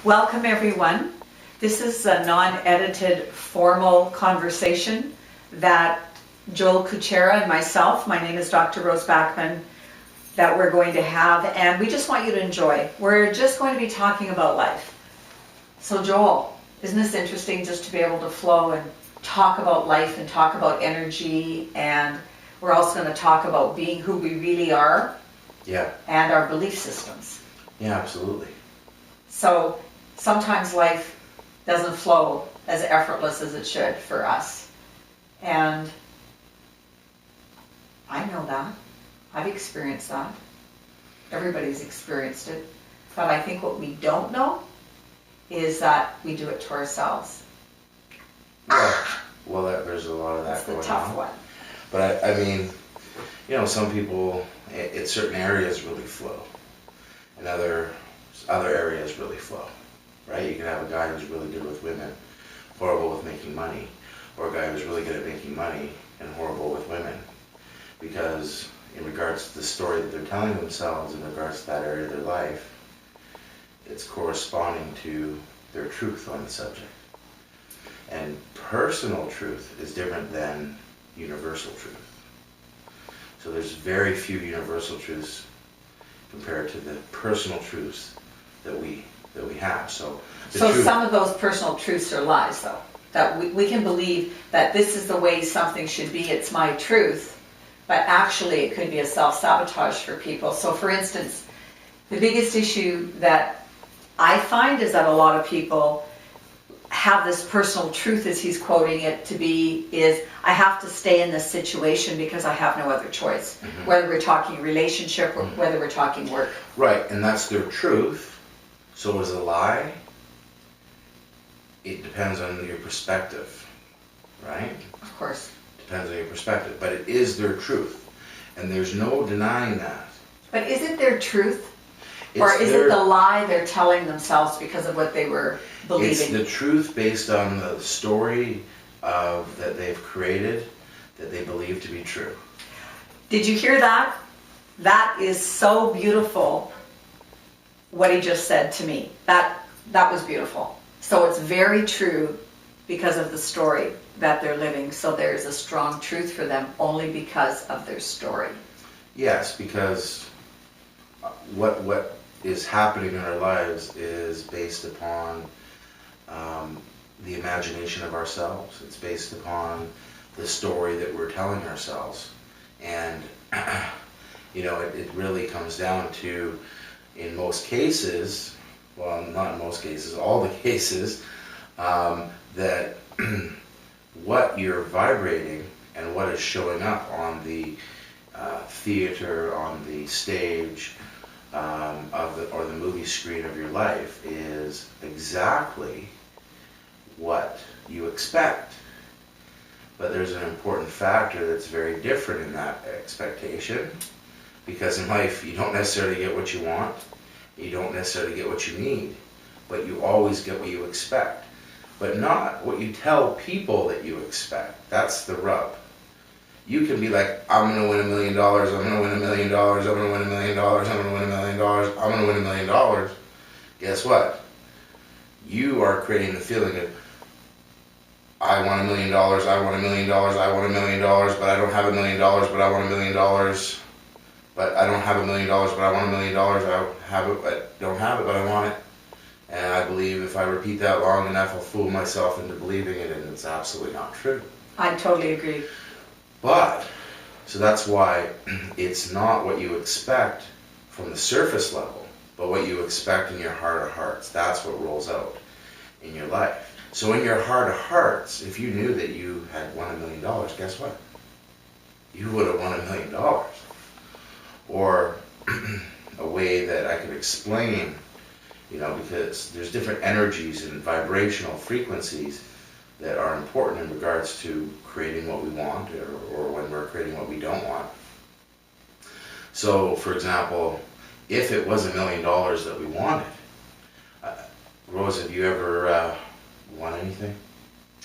Welcome everyone. This is a non-edited formal conversation that Joel Kutschera and myself, my name is Dr. Rose Backman, that we're going to have, and we just want you to enjoy. We're just going to be talking about life. So Joel, isn't this interesting just to be able to flow and talk about life and talk about energy, and we're also going to talk about being who we really are. Yeah. And our belief systems. Yeah, absolutely. So sometimes life doesn't flow as effortless as it should for us. And I know that. I've experienced that. Everybody's experienced it. But I think what we don't know is that we do it to ourselves. Well, there's a lot of that going on. That's the tough one. But I mean, some people in certain areas really flow, and other areas really flow, right? You can have a guy who's really good with women, horrible with making money, or a guy who's really good at making money and horrible with women, because in regards to the story that they're telling themselves in regards to that area of their life, it's corresponding to their truth on the subject. And personal truth is different than universal truth. So there's very few universal truths compared to the personal truths that we have. So some of those personal truths are lies, though. That we can believe that this is the way something should be, it's my truth, but actually it could be a self-sabotage for people. So for instance, the biggest issue that I find is that a lot of people have this personal truth, as he's quoting it to be, is I have to stay in this situation because I have no other choice. Mm-hmm. Whether we're talking relationship or whether we're talking work. Right, and that's their truth. So is a lie. It depends on your perspective, right? Of course. Depends on your perspective, but it is their truth, and there's no denying that. But is it their truth? Or is it the lie they're telling themselves because of what they were believing? It's the truth based on the story that they've created that they believe to be true. Did you hear that? That is so beautiful, what he just said to me. That was beautiful. So it's very true because of the story that they're living. So there's a strong truth for them only because of their story. Yes, because what is happening in our lives is based upon the imagination of ourselves. It's based upon the story that we're telling ourselves. And, it really comes down to, in most cases, well, not in most cases, all the cases, that what you're vibrating and what is showing up on the theater, on the stage, or the movie screen of your life is exactly what you expect. But there's an important factor that's very different in that expectation, because in life you don't necessarily get what you want, you don't necessarily get what you need, but you always get what you expect, but not what you tell people that you expect. That's the rub. You can be like, I'm going to win $1 million, I'm going to win $1 million, I'm going to win $1 million, I'm going to win $1 million, I'm going to win $1 million. Guess what? You are creating the feeling of, I want $1 million, I want $1 million, I want $1 million, but I don't have $1 million, but I want $1 million, but I don't have $1 million, but I want $1 million, I have it, but don't have it, but I want it. And I believe if I repeat that long enough, I'll fool myself into believing it, and it's absolutely not true. I totally agree. But, so that's why it's not what you expect from the surface level, but what you expect in your heart of hearts. That's what rolls out in your life. So in your heart of hearts, if you knew that you had won $1 million, guess what? You would have won $1 million. Or a way that I could explain, because there's different energies and vibrational frequencies that are important in regards to creating what we want, or when we're creating what we don't want. So, for example, if it was $1 million that we wanted, Rose, have you ever won anything?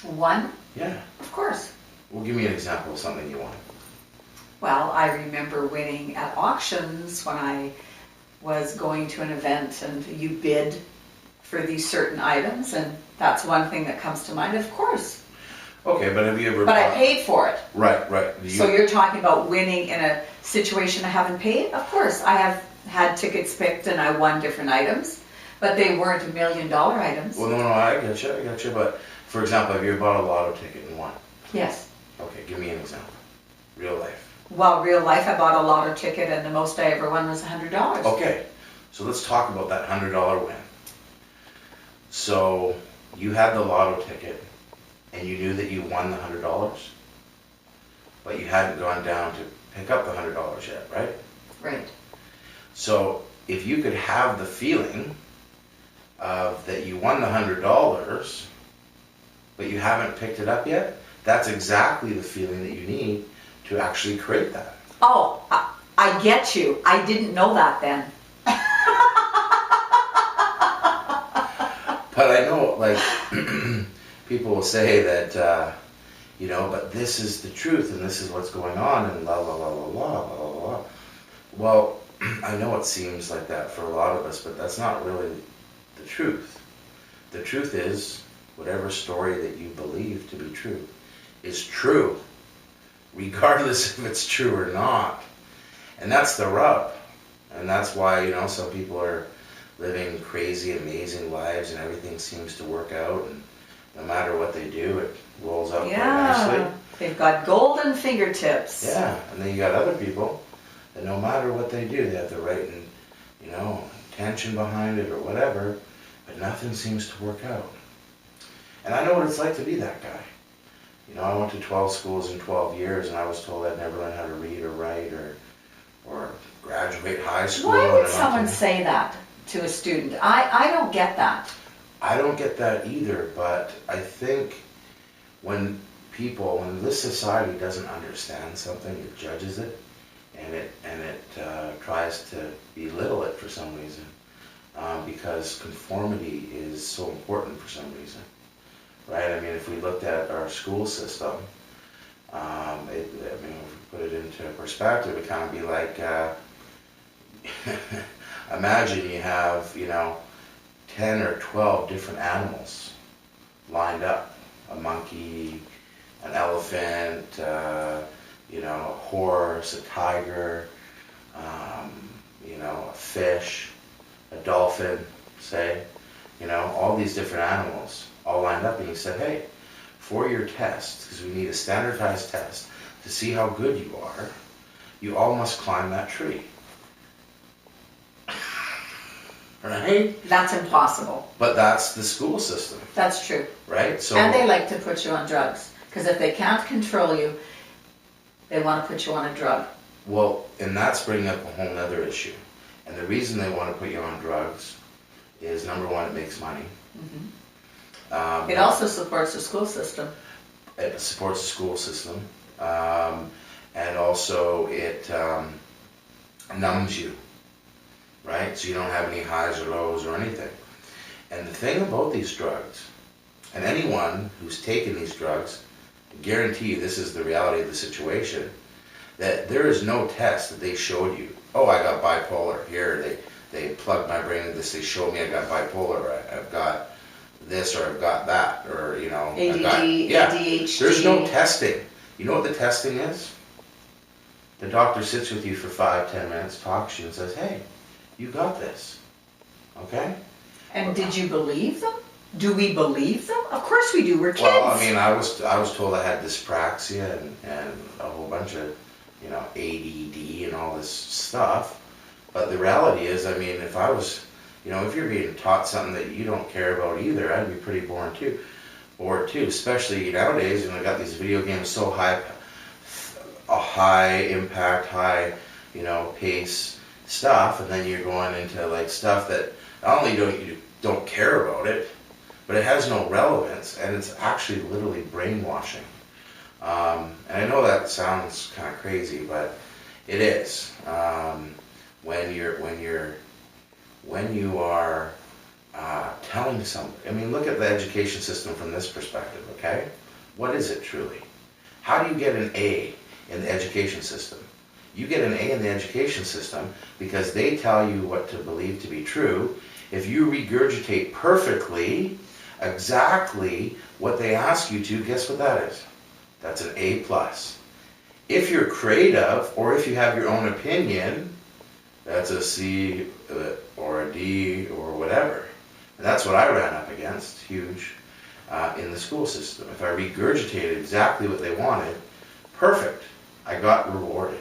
Won? Yeah. Of course. Well, give me an example of something you won. Well, I remember winning at auctions when I was going to an event and you bid for these certain items, and that's one thing that comes to mind, of course. Okay, but have you ever But I bought- paid for it. Right. So you're talking about winning in a situation I haven't paid? Of course, I have had tickets picked and I won different items, but they weren't $1 million items. Well, no, I get you, but for example, have you ever bought a lotto ticket and won? Yes. Okay, give me an example. Real life. Well, real life, I bought a lotto ticket and the most I ever won was $100. Okay, so let's talk about that $100 win. So you had the lotto ticket and you knew that you won the $100, but you hadn't gone down to pick up the $100 yet, right? Right. So if you could have the feeling of that you won the $100, but you haven't picked it up yet, that's exactly the feeling that you need to actually create that. Oh, I get you. I didn't know that then. But I know, like, people will say that, but this is the truth and this is what's going on and la la la la la la la la. Well, I know it seems like that for a lot of us, but that's not really the truth. The truth is, whatever story that you believe to be true is true, regardless if it's true or not. And that's the rub. And that's why, some people are living crazy, amazing lives and everything seems to work out, and no matter what they do, it rolls out quite nicely. They've got golden fingertips. Yeah, and then you got other people that no matter what they do, they have the right, intention behind it or whatever, but nothing seems to work out. And I know what it's like to be that guy. I went to 12 schools in 12 years, and I was told I'd never learn how to read or write or graduate high school. Why would someone say that to a student? I don't get that. I don't get that either, but I think when this society doesn't understand something, it judges it, and it tries to belittle it for some reason, because conformity is so important for some reason, right? I mean, if we looked at our school system, if we put it into perspective, it kind of be like, imagine you have, 10 or 12 different animals lined up. A monkey, an elephant, a horse, a tiger, a fish, a dolphin, say, all these different animals all lined up, and you said, hey, for your test, because we need a standardized test to see how good you are, you all must climb that tree. Right? That's impossible. But that's the school system. That's true. Right? So, and they like to put you on drugs. Because if they can't control you, they want to put you on a drug. Well, and that's bringing up a whole other issue. And the reason they want to put you on drugs is, number one, it makes money. Mm-hmm. It also supports the school system. It supports the school system. And also it numbs you. Right? So you don't have any highs or lows or anything. And the thing about these drugs, and anyone who's taken these drugs, I guarantee you this is the reality of the situation, that there is no test that they showed you, oh, I got bipolar. Here, they plugged my brain into this, they showed me I got bipolar, I've got this, or I've got that, or, ADD, ADHD. There's no testing. You know what the testing is? The doctor sits with you for 5-10 minutes, talks to you, and says, hey, you got this, okay? And did you believe them? Do we believe them? Of course we do. We're kids. Well, I mean, I was told I had dyspraxia and a whole bunch of, ADD and all this stuff. But the reality is, I mean, if I was, if you're being taught something that you don't care about either, I'd be pretty bored too. Especially nowadays, when I got these video games so high impact, high, pace stuff, and then you're going into like stuff that not only you don't care about it, but it has no relevance, and it's actually literally brainwashing. And I know that sounds kind of crazy, but it is. When you are telling somebody, I mean, look at the education system from this perspective, okay? What is it truly? How do you get an A in the education system? You get an A in the education system because they tell you what to believe to be true If you regurgitate perfectly exactly what they ask you to, guess what that is? That's an A+. If you're creative, or if you have your own opinion, that's a C or a D or whatever. And that's what I ran up against, huge, in the school system. If I regurgitated exactly what they wanted, perfect. I got rewarded.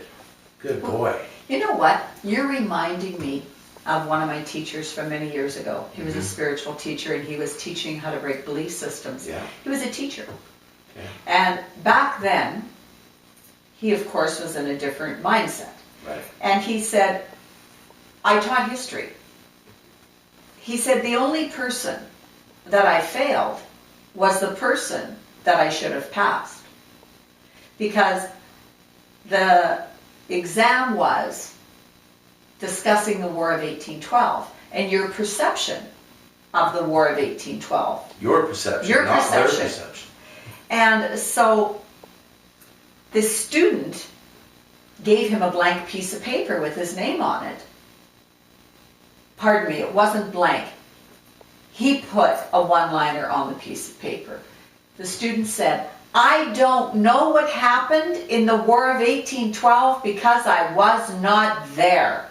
Good boy. You know what? You're reminding me of one of my teachers from many years ago. He was a spiritual teacher, and he was teaching how to break belief systems. Yeah. He was a teacher. Yeah. And back then, he of course was in a different mindset. Right. And he said, I taught history. He said, the only person that I failed was the person that I should have passed. Because the exam was discussing the War of 1812 and your perception of the War of 1812. Your perception, Your not perception. their perception. And so this student gave him a blank piece of paper with his name on it. Pardon me, it wasn't blank. He put a one-liner on the piece of paper. The student said, I don't know what happened in the War of 1812 because I was not there.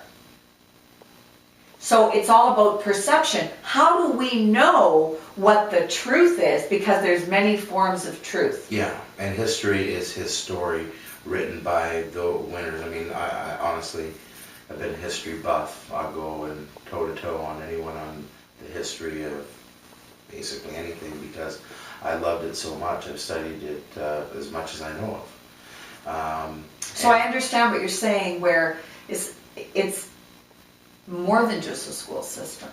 So it's all about perception. How do we know what the truth is? Because there's many forms of truth. Yeah, and history is his story written by the winners. I mean, I honestly have been a history buff. I'll go and toe-to-toe on anyone on the history of basically anything because I loved it so much. I've studied it as much as I know of. So I understand what you're saying, where it's more than just a school system.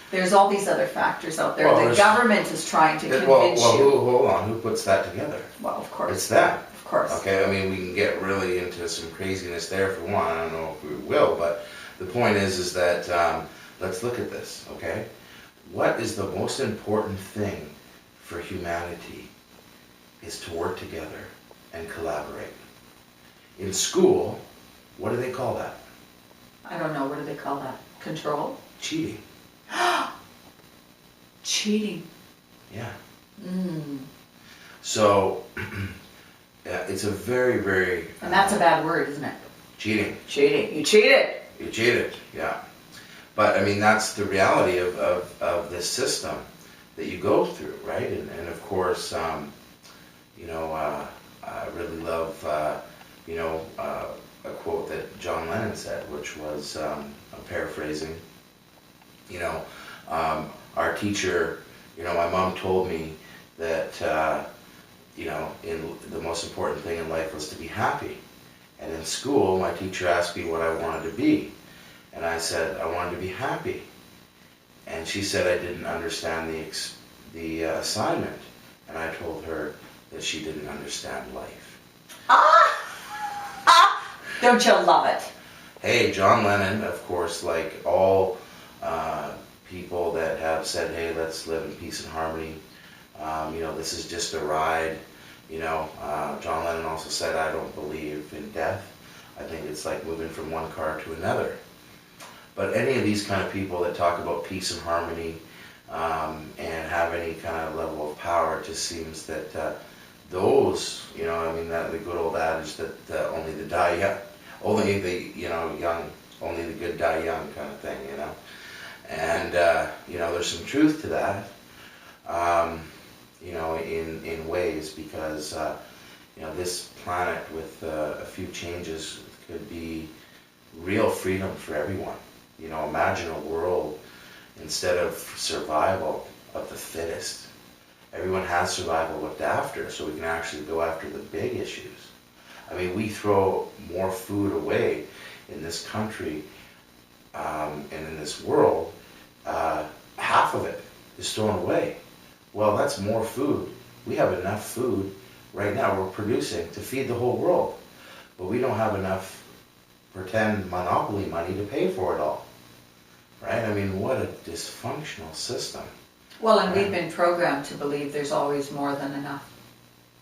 There's all these other factors out there. Well, the government is trying to convince you. Hold on, who puts that together? Well, of course. It's them. Of course. Okay, I mean, we can get really into some craziness there for one. I don't know if we will, but the point is that let's look at this, okay? What is the most important thing for humanity is to work together and collaborate. In school, what do they call that? I don't know, what do they call that? Control? Cheating. Cheating. Yeah. Mm. So, it's a very, very... And that's a bad word, isn't it? Cheating. Cheating. You cheated. You cheated, yeah. But, I mean, that's the reality of this system that you go through, right? And of course, you know, I really love, you know, a quote that John Lennon said, which was, I'm paraphrasing, you know, our teacher, you know, my mom told me that, you know, the most important thing in life was to be happy. And in school, my teacher asked me what I wanted to be. And I said, I wanted to be happy. And she said I didn't understand the assignment. And I told her that she didn't understand life. Don't you love it? Hey, John Lennon, of course, like all people that have said, hey, let's live in peace and harmony. You know, this is just a ride. You know, John Lennon also said, I don't believe in death. I think it's like moving from one car to another. But any of these kind of people that talk about peace and harmony and have any kind of level of power, it just seems that those, you know, I mean, that the good old adage that only the die young, only the, you know, young, only the good die young kind of thing, you know. And, you know, there's some truth to that, you know, in ways, because, you know, this planet with a few changes could be real freedom for everyone. You know, imagine a world, instead of survival, of the fittest. Everyone has survival looked after, so we can actually go after the big issues. I mean, we throw more food away in this country and in this world. Half of it is thrown away. Well, that's more food. We have enough food right now we're producing to feed the whole world. But we don't have enough pretend monopoly money to pay for it all. Right? I mean, what a dysfunctional system. Well, and we've been programmed to believe there's always more than enough.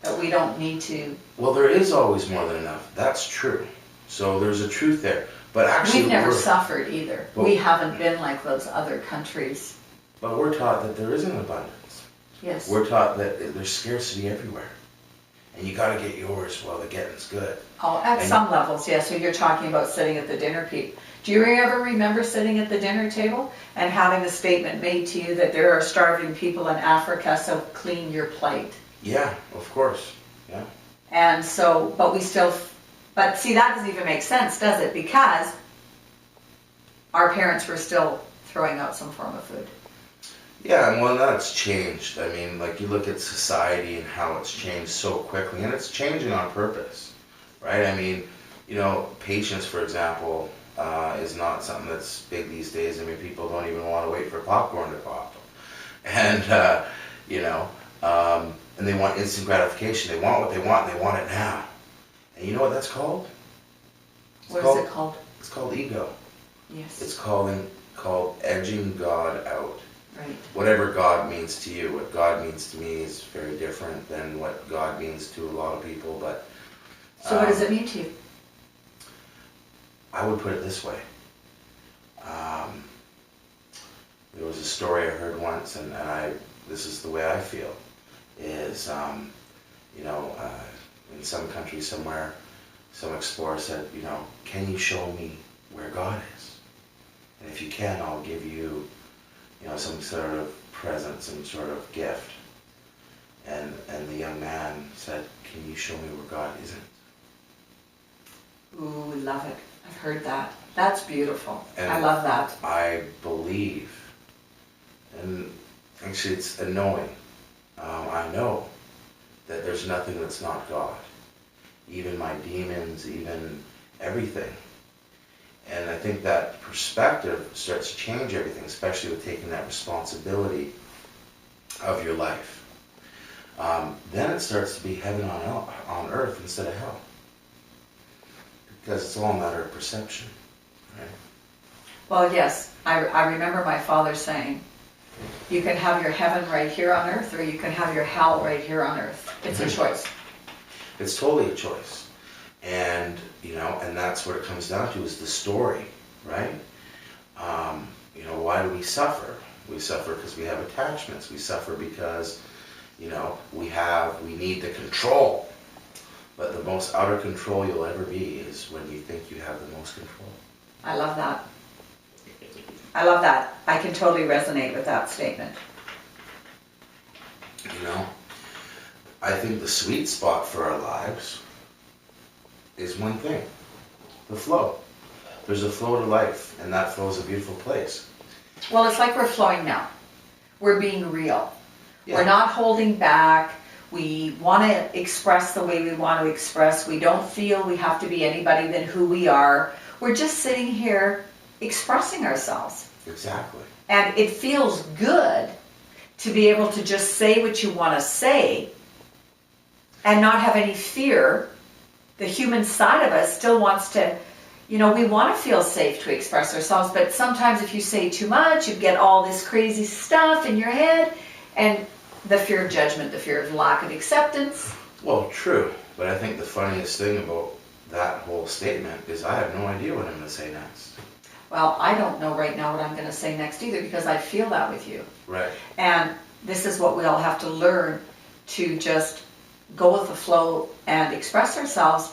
That we don't need to... Well, there is always more than enough. That's true. So there's a truth there. But actually... We've never suffered either. We haven't been like those other countries. But we're taught that there isn't abundance. Yes. We're taught that there's scarcity everywhere. And you got to get yours while the getting's good. Oh, at some levels, yes. So you're talking about sitting at the dinner table. Do you ever remember sitting at the dinner table and having the statement made to you that there are starving people in Africa, so clean your plate? Yeah, of course. Yeah. And so, but see, that doesn't even make sense, does it? Because our parents were still throwing out some form of food. Yeah, well, that's changed. I mean, like, you look at society and how it's changed so quickly, and it's changing on purpose, right? I mean, you know, patience, for example, is not something that's big these days. I mean, people don't even want to wait for popcorn to pop. And, you know, and they want instant gratification. They want what they want, and they want it now. And you know what that's called? What is it called? It's called ego. Yes. It's called edging God out. Right. Whatever God means to you, what God means to me is very different than what God means to a lot of people. But so what does it mean to you? I would put it this way. There was a story I heard once, and this is the way I feel, is, you know, in some country somewhere, some explorer said, you know, can you show me where God is? And if you can, I'll give you, you know, some sort of present, some sort of gift. And the young man said, can you show me where God isn't? Ooh, love it. I've heard that. That's beautiful. And I love that. I believe, and actually it's a knowing. I know that there's nothing that's not God. Even my demons, even everything. And I think that perspective starts to change everything, especially with taking that responsibility of your life. Then it starts to be heaven on earth instead of hell. Because it's all a matter of perception, right? Well, yes. I remember my father saying, you can have your heaven right here on earth, or you can have your hell right here on earth. It's a choice. It's totally a choice. And, you know, and that's what it comes down to, is the story, right? You know, why do we suffer? We suffer because we have attachments. We suffer because, you know, we need the control. But the most out of control you'll ever be is when you think you have the most control. I love that. I love that. I can totally resonate with that statement. You know, I think the sweet spot for our lives is one thing, the flow. There's a flow to life, and that flow is a beautiful place. Well, it's like we're flowing now. We're being real. Yeah. We're not holding back. We want to express the way we want to express. We don't feel we have to be anybody than who we are. We're just sitting here expressing ourselves. Exactly. And it feels good to be able to just say what you want to say and not have any fear. The human side of us still wants to, you know, we want to feel safe to express ourselves, but sometimes if you say too much, you get all this crazy stuff in your head, and the fear of judgment, the fear of lack of acceptance. Well, true, but I think the funniest thing about that whole statement is I have no idea what I'm going to say next. Well, I don't know right now what I'm going to say next either, because I feel that with you. Right. And this is what we all have to learn, to just go with the flow and express ourselves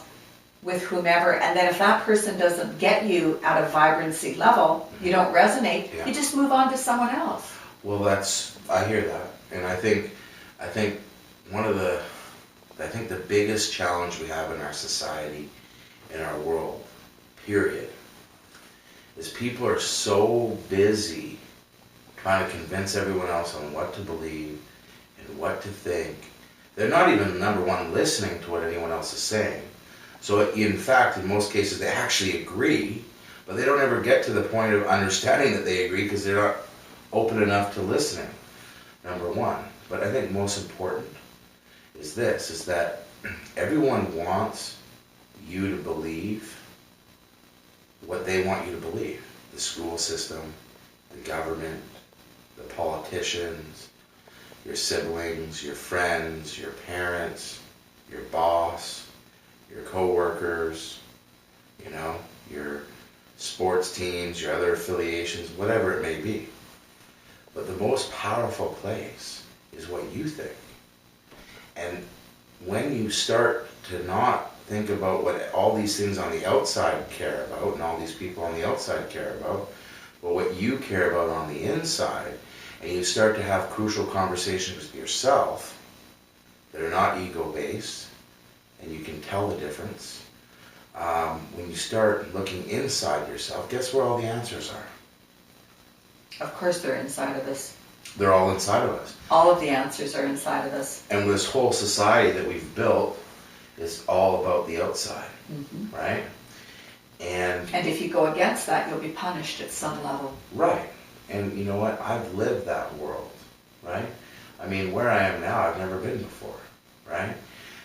with whomever. And then if that person doesn't get you at a vibrancy level, you don't resonate, Yeah. you just move on to someone else. Well, I hear that. And I think the biggest challenge we have in our society, in our world, period, is people are so busy trying to convince everyone else on what to believe and what to think. They're not even, number one, listening to what anyone else is saying. So in fact, in most cases, they actually agree, but they don't ever get to the point of understanding that they agree because they're not open enough to listening, number one. But I think most important is this, is that everyone wants you to believe what they want you to believe. The school system, the government, the politicians, your siblings, your friends, your parents, your boss, your co-workers, you know, your sports teams, your other affiliations, whatever it may be. But the most powerful place is what you think. And when you start to not think about what all these things on the outside care about, and all these people on the outside care about, but what you care about on the inside, and you start to have crucial conversations with yourself that are not ego-based, and you can tell the difference. When you start looking inside yourself, guess where all the answers are? Of course they're inside of us. They're all inside of us. All of the answers are inside of us. And this whole society that we've built is all about the outside, right? And if you go against that, you'll be punished at some level. right. And you know what? I've lived that world, right? I mean, where I am now, I've never been before, right?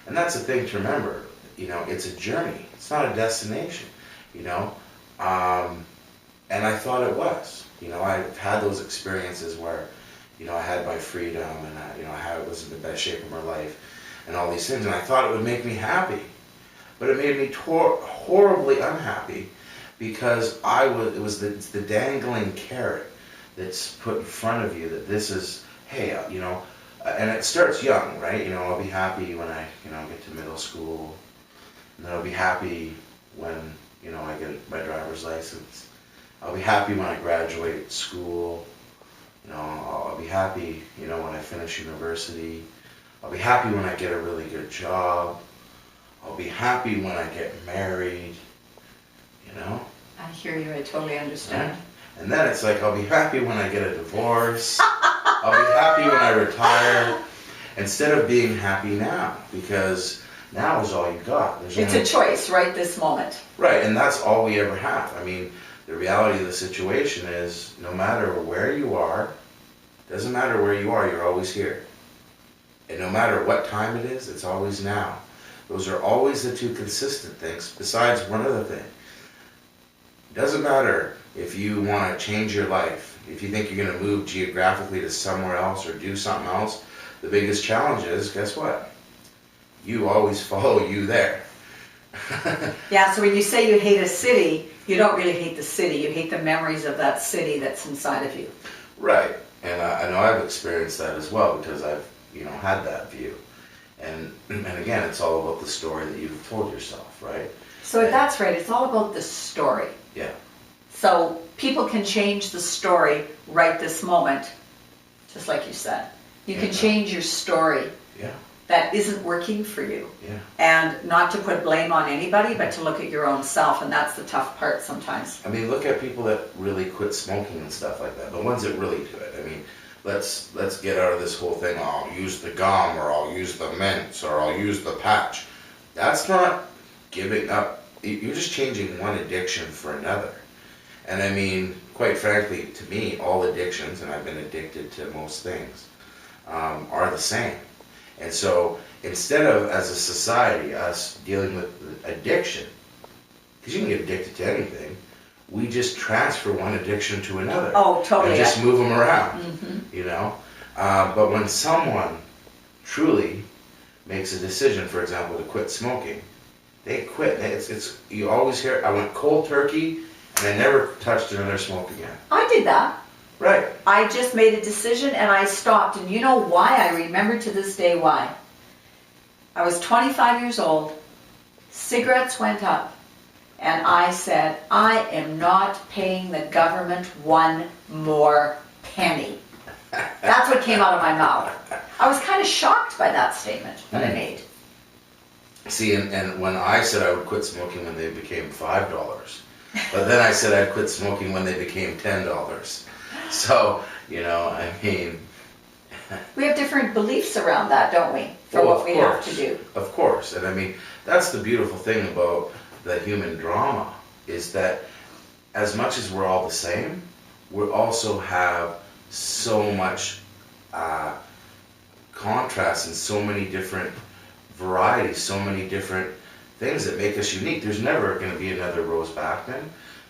And that's the thing to remember. You know, it's a journey. It's not a destination, you know? And I thought it was. You know, I've had those experiences where, you know, I had my freedom and, I was in the best shape of my life and all these things. And I thought it would make me happy. But it made me horribly unhappy because it was the dangling carrot that's put in front of you that this is, hey, you know, and it starts young, right? You know, I'll be happy when I, get to middle school. And then I'll be happy when, I get my driver's license. I'll be happy when I graduate school. You know, I'll be happy, when I finish university. I'll be happy when I get a really good job. I'll be happy when I get married, I hear you, I totally understand. Right? And then it's like, I'll be happy when I get a divorce. I'll be happy when I retire. Instead of being happy now, because now is all you got. It's a choice right this moment. Right, and that's all we ever have. I mean, the reality of the situation is no matter where you are, doesn't matter where you are, you're always here. And no matter what time it is, it's always now. Those are always the two consistent things, besides one other thing. It doesn't matter if you want to change your life, if you think you're going to move geographically to somewhere else or do something else, the biggest challenge is, guess what? You always follow you there. Yeah, so when you say you hate a city, you don't really hate the city, you hate the memories of that city that's inside of you. Right, and I know I've experienced that as well because I've, had that view. And again, it's all about the story that you've told yourself, right? So that's right, it's all about the story. Yeah. So people can change the story right this moment, just like you said. You can change your story. Yeah. That isn't working for you. Yeah. And not to put blame on anybody, but to look at your own self, and that's the tough part sometimes. I mean, look at people that really quit smoking and stuff like that. The ones that really do it. I mean, let's get out of this whole thing, oh, I'll use the gum, or I'll use the mints, or I'll use the patch. That's not giving up. You're just changing one addiction for another. And I mean, quite frankly, to me, all addictions, and I've been addicted to most things, are the same. And so instead of, as a society, us dealing with addiction, because you can get addicted to anything, we just transfer one addiction to another. Oh, totally. And just move them around, Mm-hmm. But when someone truly makes a decision, for example, to quit smoking, they quit. You always hear, I went cold turkey, and I never touched another smoke again. I did that. Right. I just made a decision and I stopped. And you know why? I remember to this day why. I was 25 years old, cigarettes went up, and I said, I am not paying the government one more penny. That's what came out of my mouth. I was kind of shocked by that statement that I made. See, and when I said I would quit smoking when they became $5, but then I said I'd quit smoking when they became $10. So, I mean... We have different beliefs around that, don't we? For what we have to do. Of course. And I mean, that's the beautiful thing about the human drama, is that as much as we're all the same, we also have so much contrast and so many different varieties, so many different things that make us unique. There's never going to be another Rose Backman.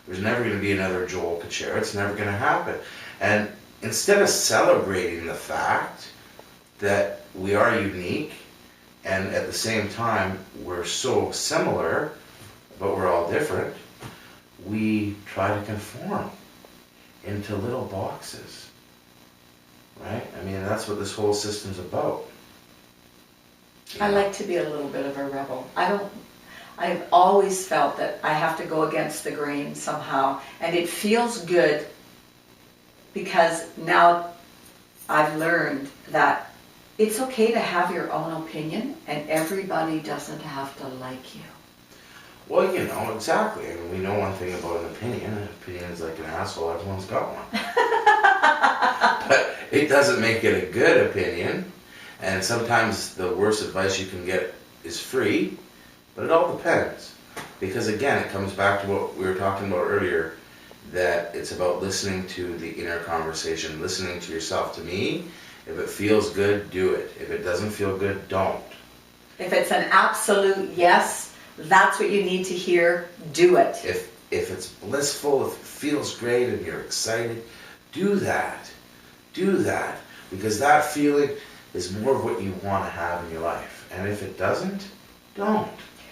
There's never going to be another Joel Kutschera. It's never going to happen. And instead of celebrating the fact that we are unique and at the same time we're so similar, but we're all different, we try to conform into little boxes. right? I mean, that's what this whole system's about. I like to be a little bit of a rebel. I've always felt that I have to go against the grain somehow, and it feels good because now I've learned that it's okay to have your own opinion, and everybody doesn't have to like you. Well, you know, exactly. I mean, we know one thing about an opinion. An opinion is like an asshole. Everyone's got one. But it doesn't make it a good opinion. And sometimes the worst advice you can get is free. But it all depends. Because again, it comes back to what we were talking about earlier, that it's about listening to the inner conversation, listening to yourself. To me, if it feels good, do it. If it doesn't feel good, don't. If it's an absolute yes, that's what you need to hear, do it. If it's blissful, if it feels great and you're excited, do that. Do that. Because that feeling is more of what you want to have in your life. And if it doesn't, don't.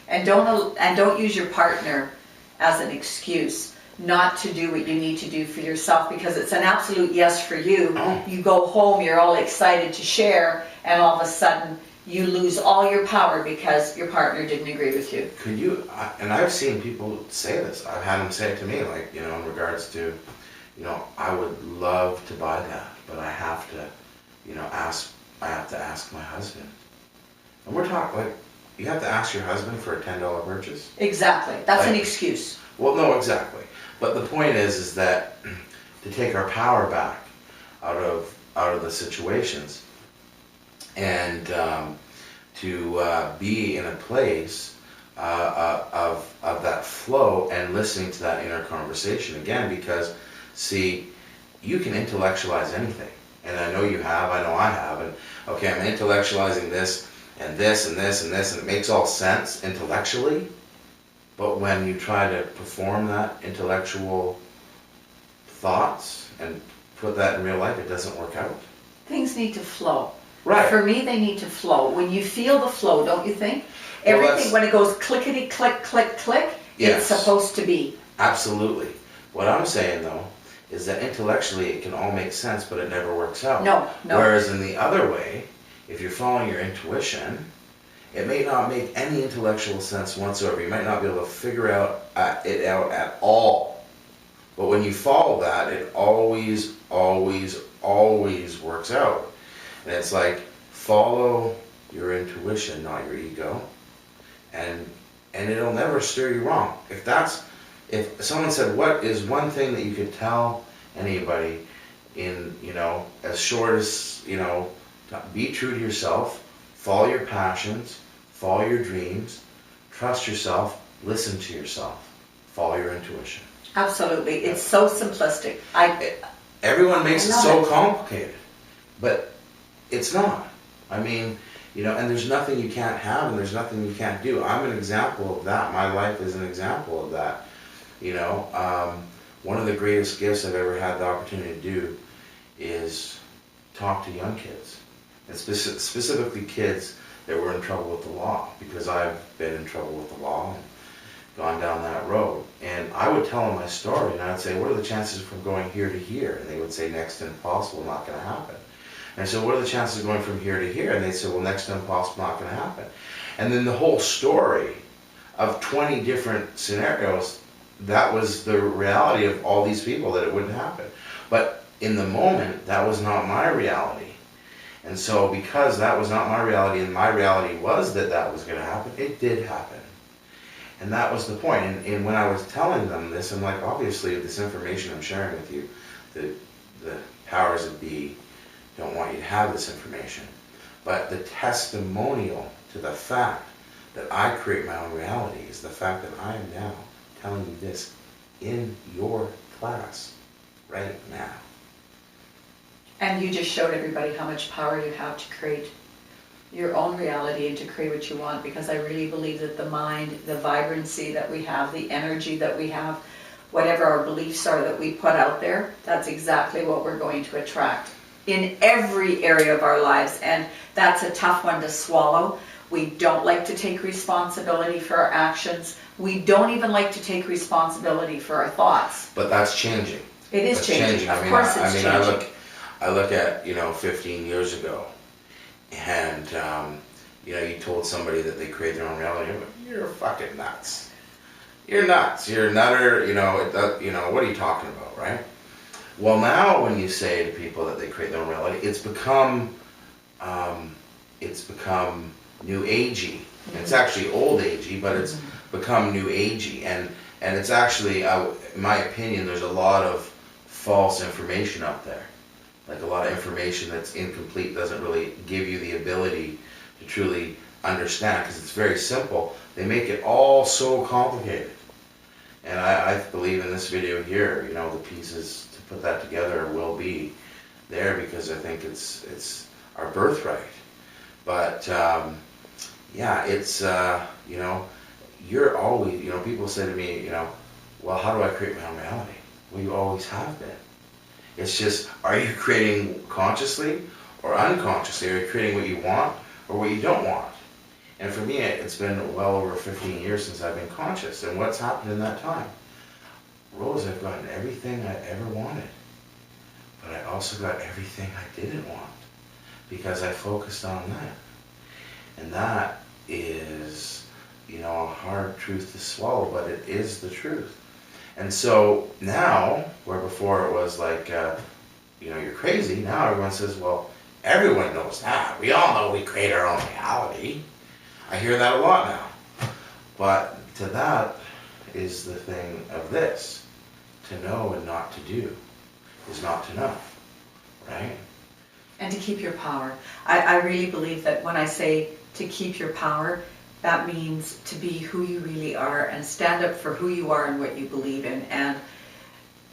And don't use your partner as an excuse not to do what you need to do for yourself, because it's an absolute yes for you. Oh. You go home, you're all excited to share, and all of a sudden you lose all your power because your partner didn't agree with you. Could you, and I've seen people say this, I've had them say it to me, like, you know, in regards to, you know, I would love to buy that, but I have to, you know, I have to ask my husband. And we're talking, like, you have to ask your husband for a $10 purchase? Exactly. That's an Like- excuse. Well, no, exactly. But the point is that to take our power back out of the situations, and to be in a place of that flow and listening to that inner conversation again, because see, you can intellectualize anything, and I know you have, I know I have, and okay, I'm intellectualizing this and this and this and this, and it makes all sense intellectually. But when you try to perform that intellectual thoughts and put that in real life, it doesn't work out. Things need to flow. Right. For me, they need to flow. When you feel the flow, don't you think? Well, Everything, when it goes clickety, click, click, click, Yes. it's supposed to be. Absolutely. What I'm saying though, is that intellectually it can all make sense, but it never works out. No. Whereas in the other way, if you're following your intuition, it may not make any intellectual sense whatsoever. You might not be able to figure it out at all. But when you follow that, it always, always, always works out. And it's like, follow your intuition, not your ego. And it'll never steer you wrong. If someone said, what is one thing that you could tell anybody in, you know, as short as, you know, be true to yourself, follow your passions, follow your dreams, trust yourself, listen to yourself, follow your intuition. Absolutely. It's so simplistic. Everyone makes it love so it. complicated, but it's not. I mean, you know, and there's nothing you can't have and there's nothing you can't do. I'm an example of that. My life is an example of that. You know, one of the greatest gifts I've ever had the opportunity to do is talk to young kids, and specifically kids that were in trouble with the law, because I've been in trouble with the law and gone down that road. And I would tell them my story, and I'd say, what are the chances from going here to here? And they would say, next to impossible, not going to happen. And I said, what are the chances of going from here to here? And they'd say, well, next to impossible, not going to happen. And then the whole story of 20 different scenarios, that was the reality of all these people, that it wouldn't happen. But in the moment, that was not my reality. And so because that was not my reality, and my reality was that that was going to happen, it did happen. And that was the point. And when I was telling them this, I'm like, obviously this information I'm sharing with you, the powers that be don't want you to have this information. But the testimonial to the fact that I create my own reality is the fact that I am now telling you this in your class right now. And you just showed everybody how much power you have to create your own reality and to create what you want, because I really believe that the mind, the vibrancy that we have, the energy that we have, whatever our beliefs are that we put out there, that's exactly what we're going to attract in every area of our lives. And that's a tough one to swallow. We don't like to take responsibility for our actions. We don't even like to take responsibility for our thoughts. But that's changing. It is That's changing. Of I mean, course it's changing. I look at, 15 years ago, and, you told somebody that they create their own reality. I'm like, you're fucking nuts. You're nuts. You're a nutter. What are you talking about, right? Well, now when you say to people that they create their own reality, it's become new agey. It's actually old agey, but it's become new agey, and it's actually, in my opinion, there's a lot of false information out there. Like a lot of information that's incomplete, doesn't really give you the ability to truly understand, because it's very simple. They make it all so complicated. And I believe in this video here, the pieces to put that together will be there, because I think it's our birthright. But yeah, it's you're always, people say to me, well, how do I create my own reality? Well, you always have been. It's just, are you creating consciously or unconsciously? Are you creating what you want or what you don't want? And for me, it's been well over 15 years since I've been conscious. And what's happened in that time? Rose, I've gotten everything I ever wanted. But I also got everything I didn't want, because I focused on that. And that is, a hard truth to swallow, but it is the truth. And so now, where before it was like, you're crazy, now everyone says, well, everyone knows that. We all know we create our own reality. I hear that a lot now. But to that is the thing of this. To know and not to do is not to know, right? And to keep your power. I really believe that when I say to keep your power, that means to be who you really are and stand up for who you are and what you believe in. And,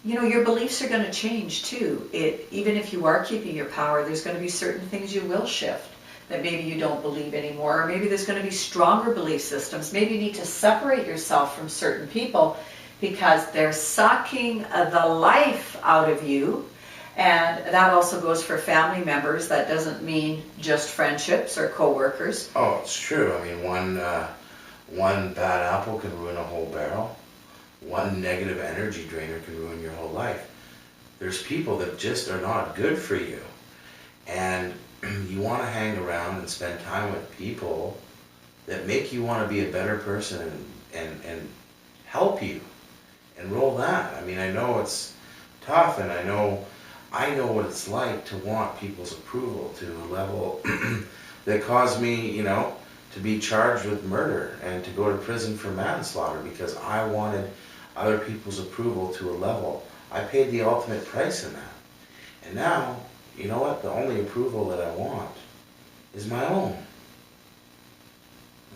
your beliefs are going to change too. Even if you are keeping your power, there's going to be certain things you will shift that maybe you don't believe anymore. Or maybe there's going to be stronger belief systems. Maybe you need to separate yourself from certain people because they're sucking the life out of you. And that also goes for family members. That doesn't mean just friendships or co-workers. Oh, it's true. I mean, one bad apple can ruin a whole barrel. One negative energy drainer can ruin your whole life. There's people that just are not good for you. And you want to hang around and spend time with people that make you want to be a better person and help you. And roll that. I mean, I know it's tough, and I know what it's like to want people's approval to a level that caused me, to be charged with murder and to go to prison for manslaughter because I wanted other people's approval to a level. I paid the ultimate price in that. And now, you know what? The only approval that I want is my own.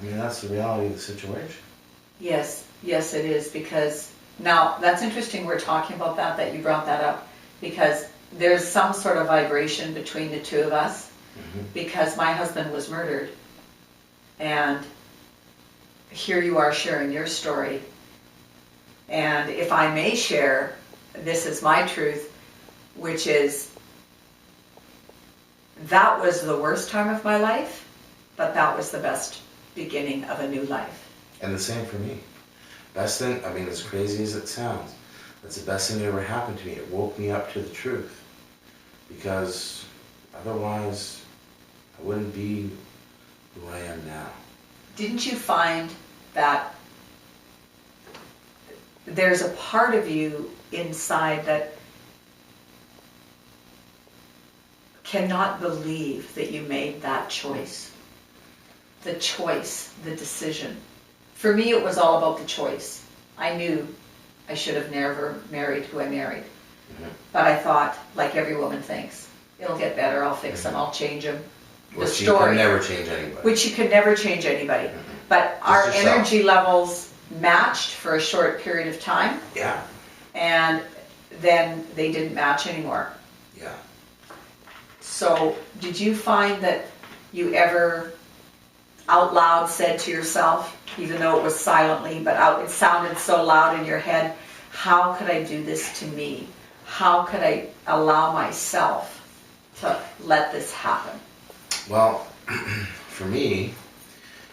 I mean, that's the reality of the situation. Yes, it is, because now that's interesting we're talking about that you brought that up, because there's some sort of vibration between the two of us, because my husband was murdered, and here you are sharing your story. And if I may share, this is my truth, which is that was the worst time of my life, but that was the best beginning of a new life. And the same for me. Best thing, I mean, as crazy as it sounds, that's the best thing that ever happened to me. It woke me up to the truth. Because otherwise, I wouldn't be who I am now. Didn't you find that there's a part of you inside that cannot believe that you made that choice? The choice, the decision. For me, it was all about the choice. I knew I should have never married who I married. But I thought, like every woman thinks, it'll get better, I'll fix him, I'll change him. Which you can never change anybody. Which you could never change anybody. But our energy levels matched for a short period of time. Yeah. And then they didn't match anymore. Yeah. So did you find that you ever out loud said to yourself, even though it was silently, but it sounded so loud in your head, how could I do this to me? How could I allow myself to let this happen? Well, for me,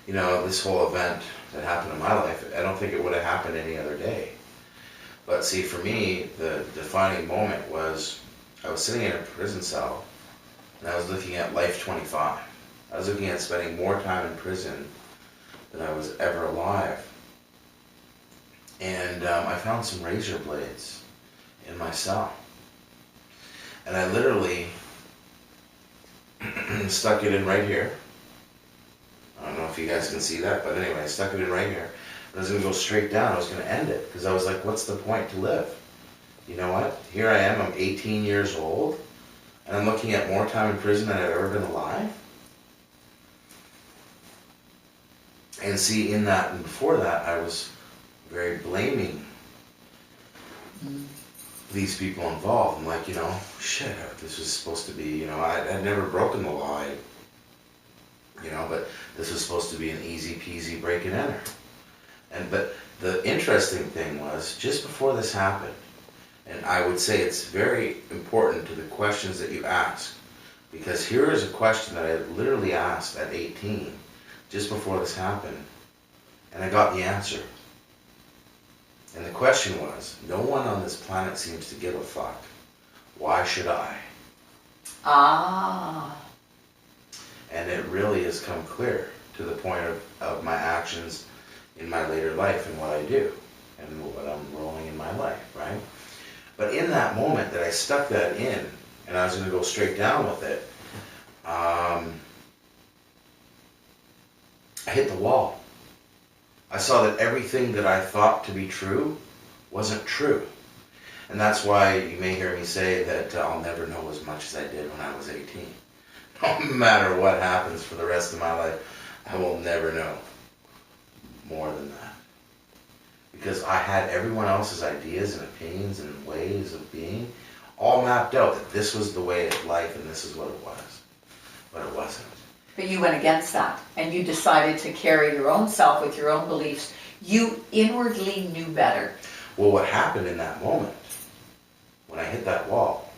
this whole event that happened in my life, I don't think it would have happened any other day. But see, for me, the defining moment was I was sitting in a prison cell, and I was looking at life 25. I was looking at spending more time in prison than I was ever alive. And I found some razor blades in my cell. And I literally stuck it in right here. I don't know if you guys can see that, but anyway, I stuck it in right here. I was going to go straight down. I was going to end it, because I was like, what's the point to live? You know what? Here I am, I'm 18 years old, and I'm looking at more time in prison than I've ever been alive. And see, in that and before that, I was very blaming these people involved. I'm like, you know, shit, this was supposed to be, you know, I'd never broken the law, you know, but this was supposed to be an easy peasy break and enter. But the interesting thing was, just before this happened, and I would say it's very important to the questions that you ask, because here is a question that I literally asked at 18, just before this happened, and I got the answer. And the question was, no one on this planet seems to give a fuck. Why should I? Ah. And it really has come clear to the point of my actions in my later life and what I do and what I'm rolling in my life, right? But in that moment that I stuck that in and I was going to go straight down with it, I hit the wall. I saw that everything that I thought to be true wasn't true. And that's why you may hear me say that I'll never know as much as I did when I was 18. No matter what happens for the rest of my life, I will never know more than that. Because I had everyone else's ideas and opinions and ways of being all mapped out, that this was the way of life and this is what it was. But it wasn't. But you went against that, and you decided to carry your own self with your own beliefs. You inwardly knew better. Well, what happened in that moment, when I hit that wall,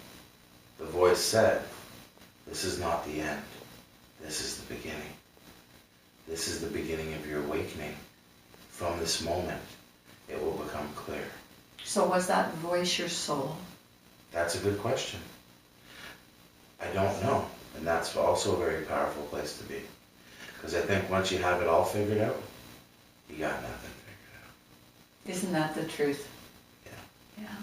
the voice said, this is not the end. This is the beginning. This is the beginning of your awakening. From this moment, it will become clear. So was that voice your soul? That's a good question. I don't know. And that's also a very powerful place to be. Because I think once you have it all figured out, you got nothing figured out. Isn't that the truth? Yeah. Yeah.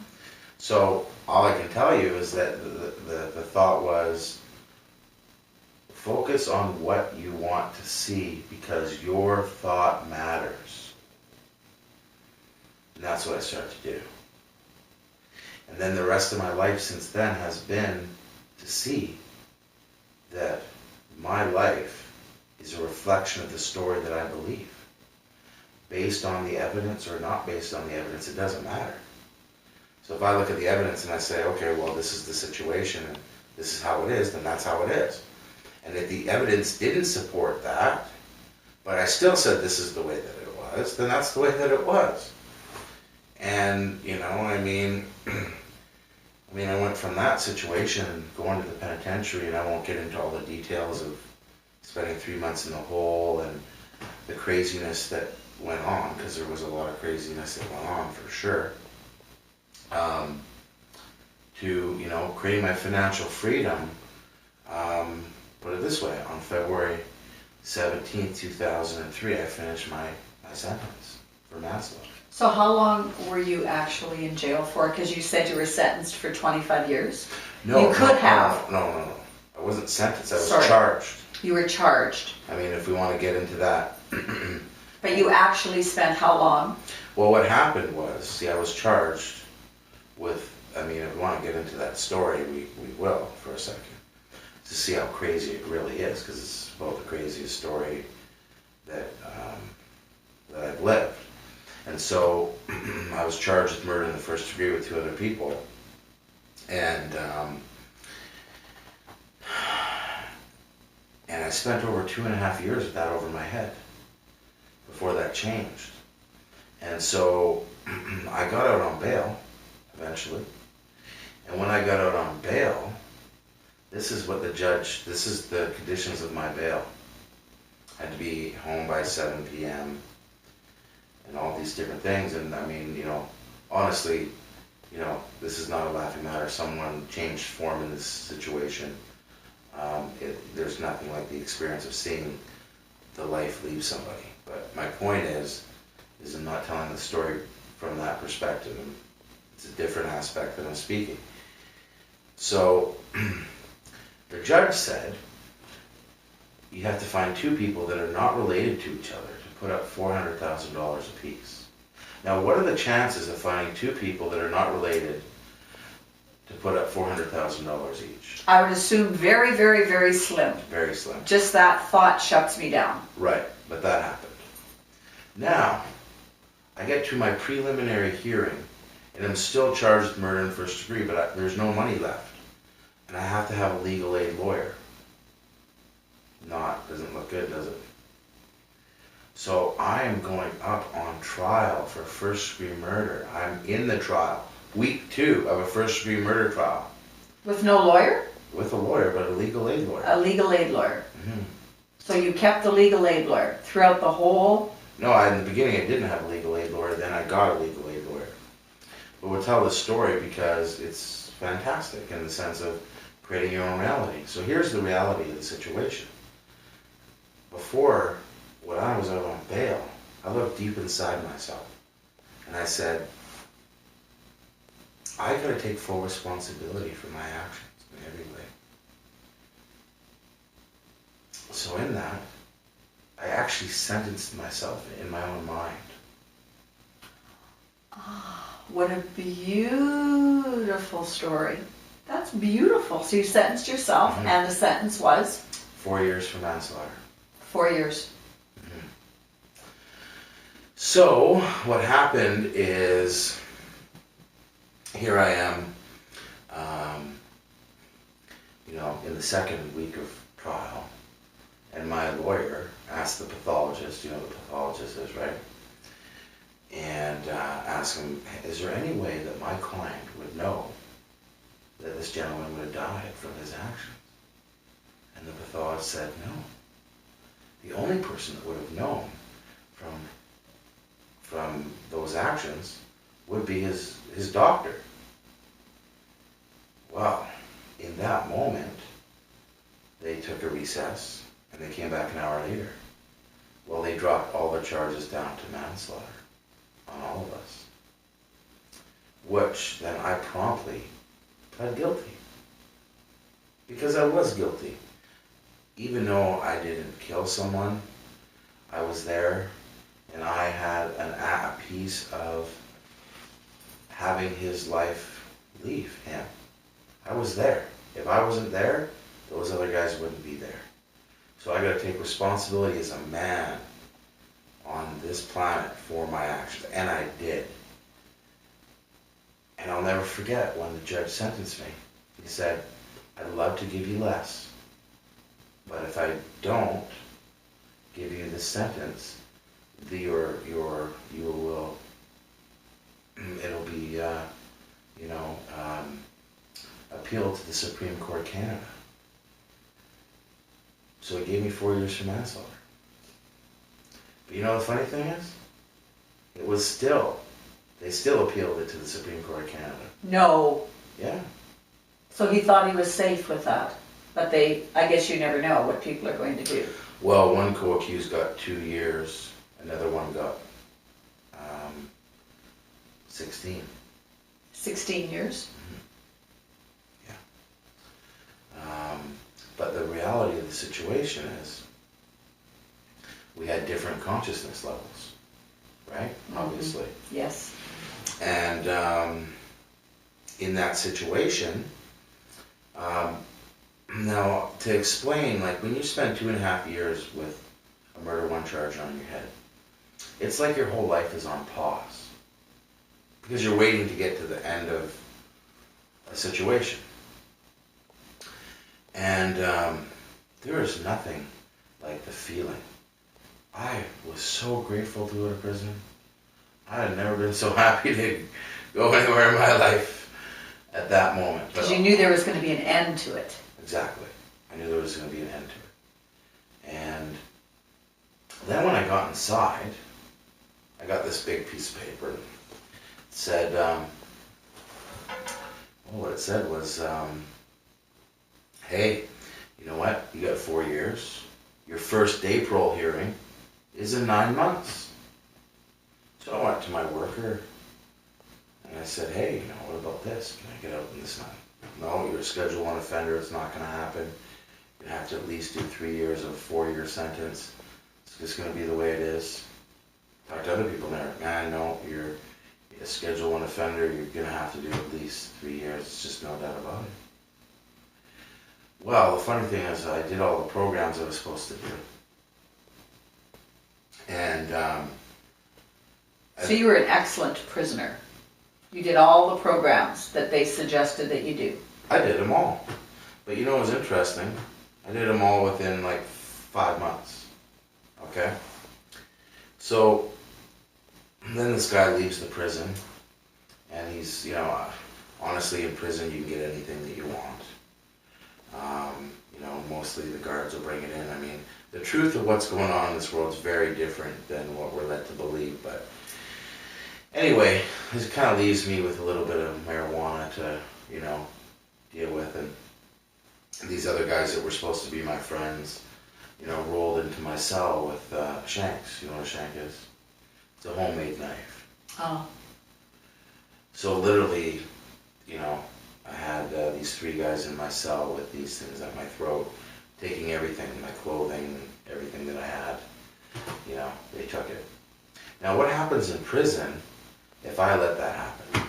So all I can tell you is that the thought was, focus on what you want to see, because your thought matters. And that's what I started to do. And then the rest of my life since then has been to see that my life is a reflection of the story that I believe. Based on the evidence or not based on the evidence, it doesn't matter. So if I look at the evidence and I say, okay, well, this is the situation and this is how it is, then that's how it is. And if the evidence didn't support that, but I still said this is the way that it was, then that's the way that it was. And, you know, I mean, I went from that situation going to the penitentiary, and I won't get into all the details of spending 3 months in the hole and the craziness that went on, because there was a lot of craziness that went on for sure, to, you know, creating my financial freedom. Put it this way, on February 17th, 2003, I finished my sentence for manslaughter. So how long were you actually in jail for? Because you said you were sentenced for 25 years. No, you could have. No. I wasn't sentenced. I was charged. You were charged. I mean, if we want to get into that. But you actually spent how long? Well, what happened was, see, I was charged with, I mean, if we want to get into that story, we will for a second, to see how crazy it really is, because it's about the craziest story that I've lived. And so I was charged with murder in the first degree with 2 other people. And I spent over 2.5 years with that over my head before that changed. And so I got out on bail eventually. And when I got out on bail, this is the conditions of my bail. I had to be home by 7 p.m. and all these different things. And I mean, you know, honestly, you know, this is not a laughing matter. Someone changed form in this situation. There's nothing like the experience of seeing the life leave somebody. But my point is I'm not telling the story from that perspective. It's a different aspect that I'm speaking. So the judge said you have to find two people that are not related to each other to put up $400,000 apiece. Now, what are the chances of finding two people that are not related to put up $400,000 each? I would assume very, very, very slim. Very slim. Just that thought shuts me down. Right, but that happened. Now, I get to my preliminary hearing, and I'm still charged with murder in first degree, but there's no money left. And I have to have a legal aid lawyer. Doesn't look good, does it? So I am going up on trial for first degree murder. I'm in the trial. Week 2 of a first degree murder trial. With no lawyer? With a lawyer, but a legal aid lawyer. A legal aid lawyer. Mm-hmm. So you kept the legal aid lawyer throughout the whole... No, in the beginning I didn't have a legal aid lawyer, then I got a legal aid lawyer. But we'll tell this story because it's fantastic in the sense of creating your own reality. So here's the reality of the situation. Before, when I was out on bail, I looked deep inside myself and I said, I gotta take full responsibility for my actions in every way. So in that, I actually sentenced myself in my own mind. Oh, what a beautiful story. That's beautiful. So you sentenced yourself, Mm-hmm. and the sentence was? 4 years for manslaughter. 4 years. Mm-hmm. So what happened is, here I am, in the second week of trial, and my lawyer asked the pathologist, you know what the pathologist is, right? And asked him, is there any way that my client would know that this gentleman would have died from his actions? And the pathologist said, no. The only person that would have known from those actions would be his doctor. Well, in that moment, they took a recess and they came back an hour later. Well, they dropped all their charges down to manslaughter on all of us, which then I promptly pled guilty because I was guilty. Even though I didn't kill someone, I was there and I had a piece of having his life leave him. I was there. If I wasn't there, those other guys wouldn't be there. So I got to take responsibility as a man on this planet for my actions, and I did. And I'll never forget when the judge sentenced me. He said, I'd love to give you less, but if I don't give you the sentence, it'll be appealed to the Supreme Court of Canada. So he gave me 4 years for manslaughter. But you know the funny thing is? They still appealed it to the Supreme Court of Canada. No. Yeah. So he thought he was safe with that. But I guess you never know what people are going to do. Well, one co-accused got 2 years, another one got 16. 16 years? Yeah. But the reality of the situation is we had different consciousness levels, right? Mm-hmm. Obviously. Yes. And in that situation, now to explain, like when you spend 2.5 years with a murder one charge on your head, it's like your whole life is on pause because you're waiting to get to the end of a situation. And there is nothing like the feeling. I was so grateful to go to prison. I had never been so happy to go anywhere in my life at that moment. Because you knew there was going to be an end to it. Exactly. I knew there was going to be an end to it. And then when I got inside, I got this big piece of paper. It said, Well, what it said was, hey, you know what? You got 4 years. Your first day parole hearing is in 9 months. So I went to my worker and I said, hey, you know, what about this? Can I get out in this night? No, you're a Schedule 1 offender. It's not going to happen. You have to at least do 3 years of a 4-year sentence. It's just going to be the way it is. Talk to other people there. Man, no, you're a Schedule 1 offender. You're going to have to do at least 3 years. It's just no doubt about it. Well, the funny thing is I did all the programs I was supposed to do. And so you were an excellent prisoner. You did all the programs that they suggested that you do. I did them all. But you know what was interesting? I did them all within like 5 months. Okay? So then this guy leaves the prison, and he's, you know, honestly in prison you can get anything that you want. You know, mostly the guards will bring it in. I mean, the truth of what's going on in this world is very different than what we're led to believe. But anyway, it kind of leaves me with a little bit of marijuana to, you know, deal with. And these other guys that were supposed to be my friends, you know, rolled into my cell with shanks. You know what a shank is? It's a homemade knife. Oh. So literally, you know, I had these 3 guys in my cell with these things at my throat, taking everything, my clothing, everything that I had. You know, they took it. Now, what happens in prison if I let that happen?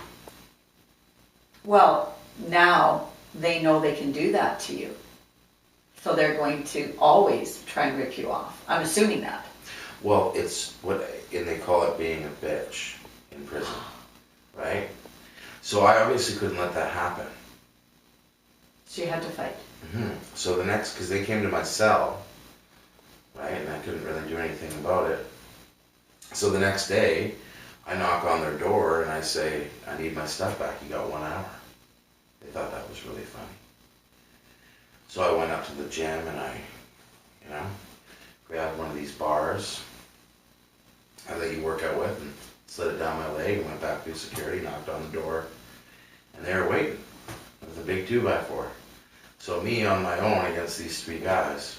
Well, now they know they can do that to you. So they're going to always try and rip you off. I'm assuming that. Well, it's what, and they call it being a bitch in prison, right? So I obviously couldn't let that happen. So you had to fight. So the next, because they came to my cell, right, and I couldn't really do anything about it. So the next day, I knock on their door and I say, I need my stuff back, you got 1 hour. They thought that was really funny. So I went up to the gym and I, you know, grabbed one of these bars that you work out with and slid it down my leg and went back through security, knocked on the door, and they were waiting with a big 2x4. So me on my own against these 3 guys.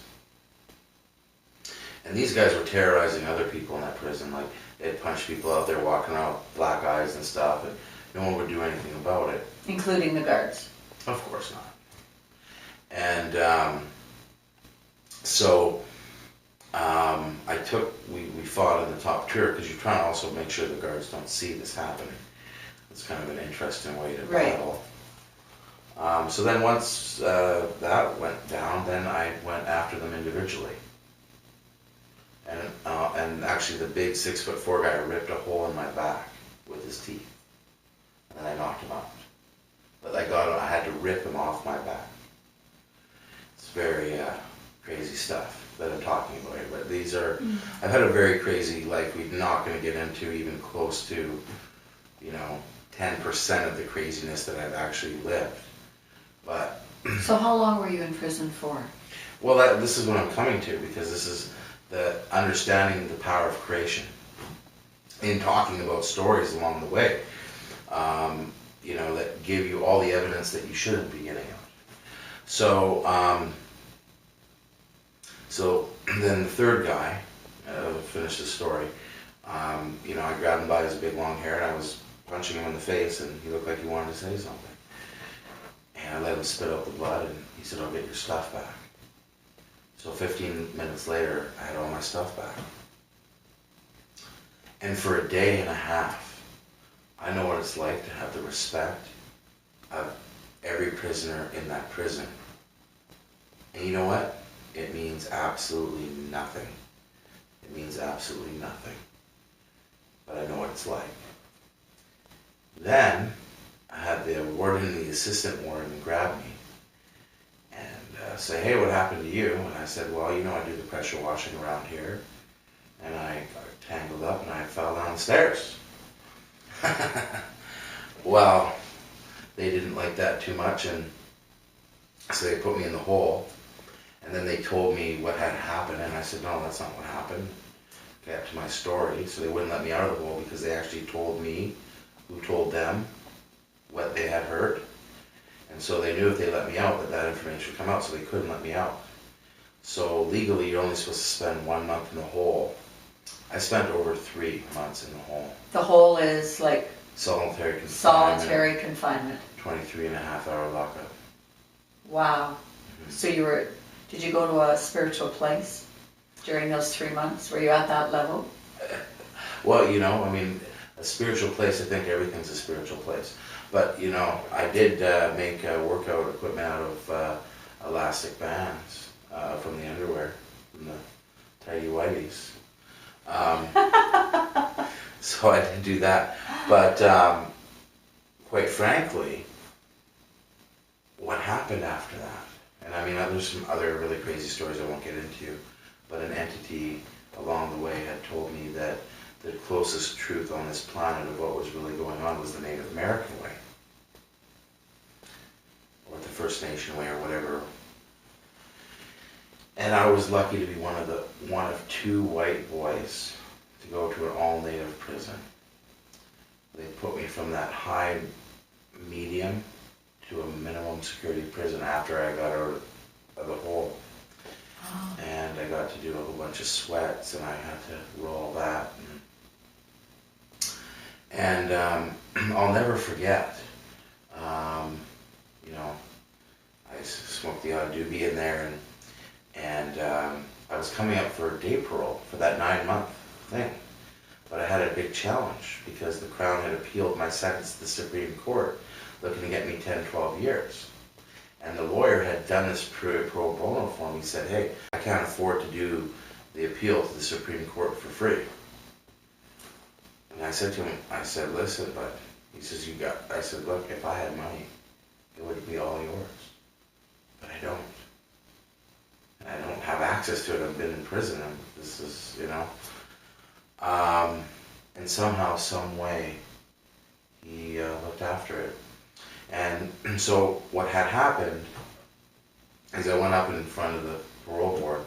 And these guys were terrorizing other people in that prison. Like, they'd punch people out there walking around with black eyes and stuff, and no one would do anything about it. Including the guards. Of course not. And so we fought in the top tier, because you're trying to also make sure the guards don't see this happening. It's kind of an interesting way to battle. So then once that went down, then I went after them individually. And actually the big 6'4" guy ripped a hole in my back with his teeth. And then I knocked him out. But I had to rip him off my back. It's very crazy stuff that I'm talking about here. But these are, I've had a very crazy life. We're not going to get into even close to, you know, 10% of the craziness that I've actually lived. But so how long were you in prison for? Well, this is what I'm coming to, because this is the understanding the power of creation in talking about stories along the way, you know, that give you all the evidence that you shouldn't be getting out. So, so then the third guy, finish the story, you know, I grabbed him by his big long hair and I was punching him in the face, and he looked like he wanted to say something. And I let him spit out the blood, and he said, I'll get your stuff back. So 15 minutes later, I had all my stuff back. And for a day and a half, I know what it's like to have the respect of every prisoner in that prison. And you know what? It means absolutely nothing. It means absolutely nothing. But I know what it's like. Then, I had the warden and the assistant warden grab me and say, hey, what happened to you? And I said, well, you know, I do the pressure washing around here. And I got tangled up and I fell down the stairs. Well, they didn't like that too much, and so they put me in the hole. And then they told me what had happened, and I said, no, that's not what happened. Get to my story. So they wouldn't let me out of the hole because they actually told me who told them what they had heard. And so they knew if they let me out that that information would come out, so they couldn't let me out. So legally, you're only supposed to spend 1 month in the hole. I spent over 3 months in the hole. The hole is like Solitary confinement. solitary confinement. 23.5-hour lockup. Wow. So did you go to a spiritual place during those 3 months? Were you at that level? Well, you know, I mean, a spiritual place, I think everything's a spiritual place. But, you know, I did make workout equipment out of elastic bands from the underwear, from the tidy whities. So I didn't do that. But quite frankly, what happened after that? And I mean, there's some other really crazy stories I won't get into, but an entity along the way had told me that the closest truth on this planet of what was really going on was the Native American way, or the First Nation way, or whatever. And I was lucky to be one of 2 white boys to go to an all-native prison. They put me from that high medium to a minimum security prison after I got out of the hole. Oh. And I got to do a whole bunch of sweats, and I had to roll that. And I'll never forget, you know, I smoked the odd doobie in there, and I was coming up for day parole for that 9-month thing. But I had a big challenge because the Crown had appealed my sentence to the Supreme Court, looking to get me 10, 12 years. And the lawyer had done this pro bono for me. He said, hey, I can't afford to do the appeal to the Supreme Court for free. And I said to him, I said, listen, but he says, I said, look, if I had money, it would be all yours. But I don't. And I don't have access to it. I've been in prison, and this is, you know. And somehow, some way, he looked after it. And so what had happened is I went up in front of the parole board